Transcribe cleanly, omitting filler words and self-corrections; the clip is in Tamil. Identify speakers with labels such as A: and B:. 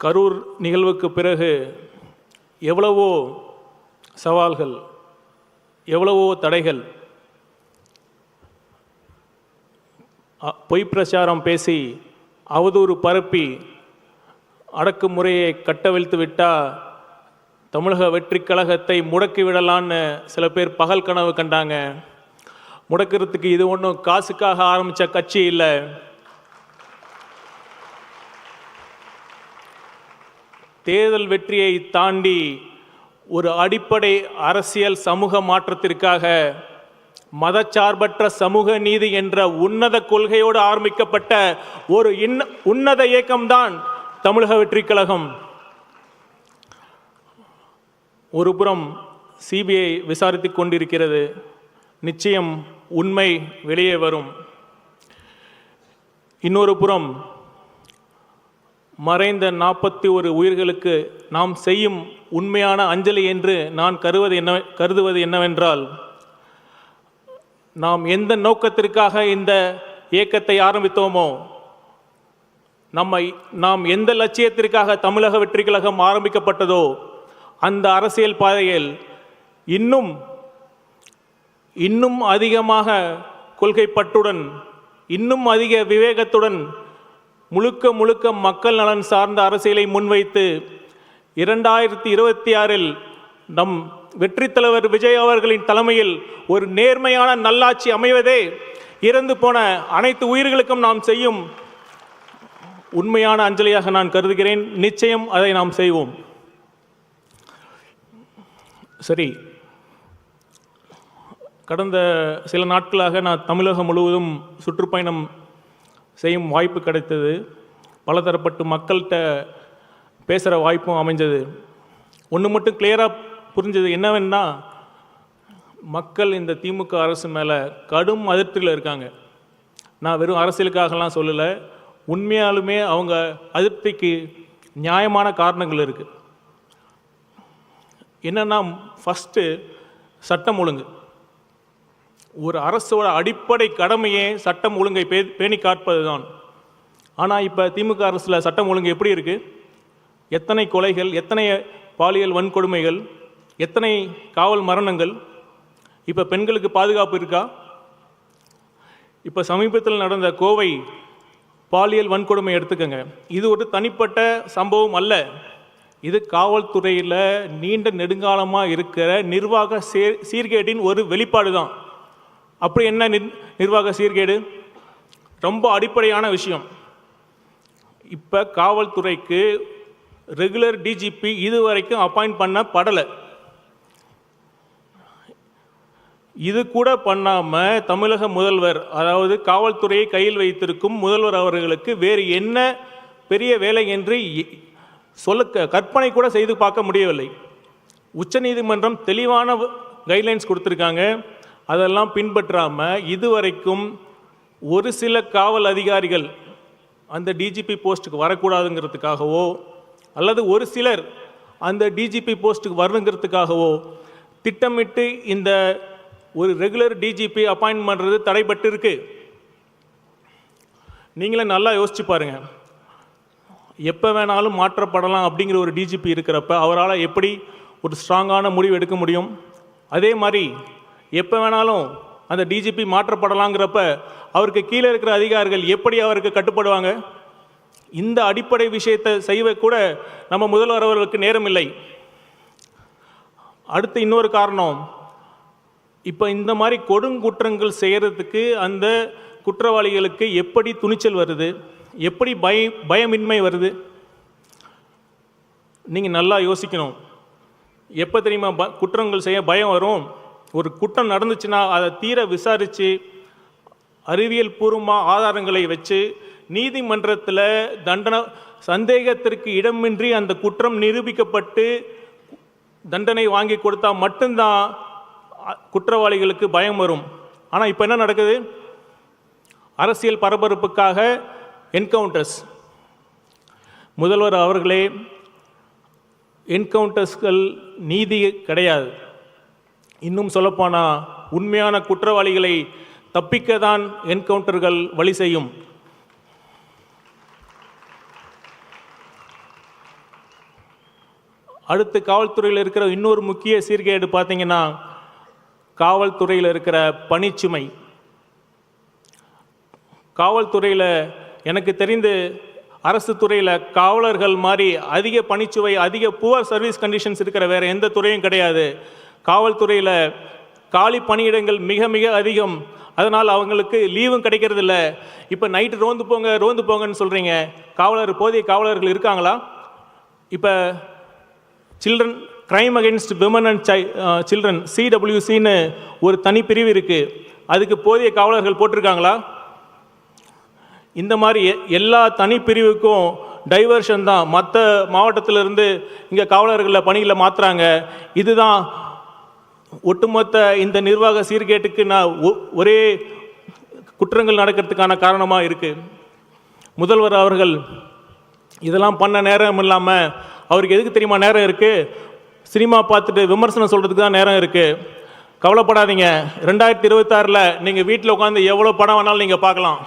A: கரூர் நிகழ்வுக்கு பிறகு எவ்வளவோ சவால்கள், எவ்வளவோ தடைகள், பொய் பிரச்சாரம் பேசி அவதூறு பரப்பி அடக்குமுறையை கட்டவிழ்த்து விட்டால் தமிழக வெற்றி கழகத்தை முடக்கி விடலான்னு சில பேர் பகல் கனவு கண்டாங்க. முடக்கிறதுக்கு இது ஒன்றும் காசுக்காக ஆரம்பித்த கட்சி இல்லை. தேர்தல் வெற்றியை தாண்டி ஒரு அடிப்படை அரசியல் சமூக மாற்றத்திற்காக மதச்சார்பற்ற சமூக நீதி என்ற உன்னத கொள்கையோடு ஆரம்பிக்கப்பட்ட ஒரு உன்னத இயக்கம்தான் தமிழக வெற்றி கழகம். ஒரு புறம் சிபிஐ விசாரித்துக் கொண்டிருக்கிறது. நிச்சயம் உண்மை வெளியே வரும். இன்னொரு புறம் மறைந்த 41 உயிர்களுக்கு நாம் செய்யும் உண்மையான அஞ்சலி என்று நான் கருதுவது என்னவென்றால், நாம் எந்த நோக்கத்திற்காக இந்த இயக்கத்தை ஆரம்பித்தோமோ, நாம் எந்த லட்சியத்திற்காக தமிழக வெற்றி கழகம் ஆரம்பிக்கப்பட்டதோ அந்த அரசியல் பாதையில் இன்னும் அதிகமாக கொள்கைப்பற்றுடன், இன்னும் அதிக விவேகத்துடன் முழுக்க மக்கள் நலன் சார்ந்த அரசியலை முன்வைத்து 2026 நம் வெற்றி தலைவர் விஜய் அவர்களின் தலைமையில் ஒரு நேர்மையான நல்லாட்சி அமைவதே இறந்து போன அனைத்து உயிர்களுக்கும் நாம் செய்யும் உண்மையான அஞ்சலியாக நான் கருதுகிறேன். நிச்சயம் அதை நாம் செய்வோம். சரி, கடந்த சில நாட்களாக நான் தமிழகம் முழுவதும் சுற்றுப்பயணம் செய்யும் வாய்ப்பு கிடைத்தது. பலதரப்பட்டு மக்கள்கிட்ட பேசுகிற வாய்ப்பும் அமைஞ்சது. ஒன்று மட்டும் கிளியராக புரிஞ்சது என்னவென்னா, மக்கள் இந்த திமுக அரசு மேலே கடும் அதிருப்தியில் இருக்காங்க. நான் வெறும் அரசியலுக்காகலாம் சொல்லலை, உண்மையாலுமே அவங்க அதிருப்திக்கு நியாயமான காரணங்கள் இருக்குது. என்னென்னா, ஃபஸ்ட்டு சட்டம் ஒழுங்கு. ஒரு அரசோட அடிப்படை கடமையே சட்டம் ஒழுங்கை பேணி காப்பது தான். ஆனால் இப்போ திமுக அரசில் சட்டம் ஒழுங்கு எப்படி இருக்குது? எத்தனை கொலைகள், எத்தனை பாலியல் வன்கொடுமைகள், எத்தனை காவல் மரணங்கள். இப்போ பெண்களுக்கு பாதுகாப்பு இருக்கா? இப்போ சமீபத்தில் நடந்த கோவை பாலியல் வன்கொடுமை எடுத்துக்கங்க. இது ஒரு தனிப்பட்ட சம்பவம் அல்ல. இது காவல்துறையில் நீண்ட நெடுங்காலமாக இருக்கிற நிர்வாக சீர்கேட்டின் ஒரு வெளிப்பாடு தான். அப்படி என்ன நிர்வாக சீர்கேடு? ரொம்ப அடிப்படையான விஷயம். இப்போ காவல்துறைக்கு ரெகுலர் டிஜிபி இதுவரைக்கும் அப்பாயிண்ட் பண்ணப்படலை. இது கூட பண்ணாமல் தமிழக முதல்வர், அதாவது காவல்துறையை கையில் வைத்திருக்கும் முதல்வர் அவர்களுக்கு வேறு என்ன பெரிய வேலை என்று கற்பனை கூட செய்து பார்க்க முடியவில்லை. உச்சநீதிமன்றம் தெளிவான கைட்லைன்ஸ் கொடுத்துருக்காங்க. அதெல்லாம் பின்பற்றாமல் இதுவரைக்கும் ஒரு சில காவல் அதிகாரிகள் அந்த டிஜிபி போஸ்ட்டுக்கு வரக்கூடாதுங்கிறதுக்காகவோ, அல்லது ஒரு சிலர் அந்த டிஜிபி போஸ்ட்டுக்கு வரணுங்கிறதுக்காகவோ திட்டமிட்டு இந்த ஒரு ரெகுலர் டிஜிபி அப்பாயின்ட் பண்ணுறது தடைப்பட்டு இருக்கு. நீங்களே நல்லா யோசிச்சு பாருங்க. எப்போ வேணாலும் மாற்றப்படலாம் அப்படிங்கிற ஒரு டிஜிபி இருக்கிறப்ப அவரால் எப்படி ஒரு ஸ்ட்ராங்கான முடிவு எடுக்க முடியும்? அதே மாதிரி எப்போ வேணாலும் அந்த டிஜிபி மாற்றப்படலாங்கிறப்ப அவருக்கு கீழே இருக்கிற அதிகாரிகள் எப்படி அவருக்கு கட்டுப்படுவாங்க? இந்த அடிப்படை விஷயத்தை செய்ய கூட நம்ம முதல்வர் அவர்களுக்கு நேரம் இல்லை. அடுத்து இன்னொரு காரணம், இப்போ இந்த மாதிரி கொடுங்குற்றங்கள் செய்கிறதுக்கு அந்த குற்றவாளிகளுக்கு எப்படி துணிச்சல் வருது, எப்படி பயமின்மை வருது? நீங்கள் நல்லா யோசிக்கணும். எப்போ தெரியுமா குற்றங்கள் செய்ய பயம் வரும்? ஒரு குற்றம் நடந்துச்சுன்னா அதை தீர விசாரித்து அறிவியல் பூர்வமாக ஆதாரங்களை வச்சு நீதிமன்றத்தில் சந்தேகத்திற்கு இடமின்றி அந்த குற்றம் நிரூபிக்கப்பட்டு தண்டனை வாங்கி கொடுத்தா மட்டும்தான் குற்றவாளிகளுக்கு பயம் வரும். ஆனால் இப்போ என்ன நடக்குது? அரசியல் பரபரப்புக்காக என்கவுண்டர்ஸ். முதல்வர் அவர்களே, என்கவுண்டர்ஸ்கள் நீதி கிடையாது. இன்னும் சொல்லப்போனால் உண்மையான குற்றவாளிகளை தப்பிக்க தான் என்கவுண்டர்கள் வழி செய்யும். அடுத்து காவல்துறையில் இருக்கிற இன்னொரு முக்கிய சீர்கேடு பார்த்தீங்கன்னா காவல்துறையில் இருக்கிற பணிச்சுமை. காவல்துறையில் எனக்கு தெரிந்து அரசு துறையில் காவலர்கள் மாதிரி அதிக பணிச்சுவை, அதிக புவர் சர்வீஸ் கண்டிஷன்ஸ் இருக்கிற வேறு எந்த துறையும் கிடையாது. காவல்துறையில் காலி பணியிடங்கள் மிக மிக அதிகம். அதனால் அவங்களுக்கு லீவும் கிடைக்கிறதில்ல. இப்போ நைட்டு ரோந்து போங்கன்னு சொல்கிறீங்க. போதிய காவலர்கள் இருக்காங்களா? இப்போ children crime against women and children CWCன்னு ஒரு தனி பிரிவு இருக்குது. அதுக்கு போதிய காவலர்கள் போட்டிருக்காங்களா? இந்த மாதிரி எல்லா தனி பிரிவுக்கும் டைவர்ஷன் தான். மற்ற மாவட்டத்திலிருந்து இங்கே காவலர்களை பணியில் மாற்றுறாங்க. இதுதான் ஒட்டுமொத்த இந்த நிர்வாக சீர்கேட்டுக்கு ஒரே குற்றங்கள் நடக்கிறதுக்கான காரணமாக இருக்குது. முதல்வர் அவர்கள் இதெல்லாம் பண்ண நேரம் இல்லாமல் அவருக்கு எதுக்கு தெரியுமா நேரம் இருக்குது? சினிமா பார்த்துட்டு விமர்சனம் சொல்கிறதுக்கு தான் நேரம் இருக்குது. கவலைப்படாதீங்க, 2026 நீங்கள் வீட்டில் உட்காந்து எவ்வளோ படம் வேணாலும் நீங்கள் பார்க்கலாம்.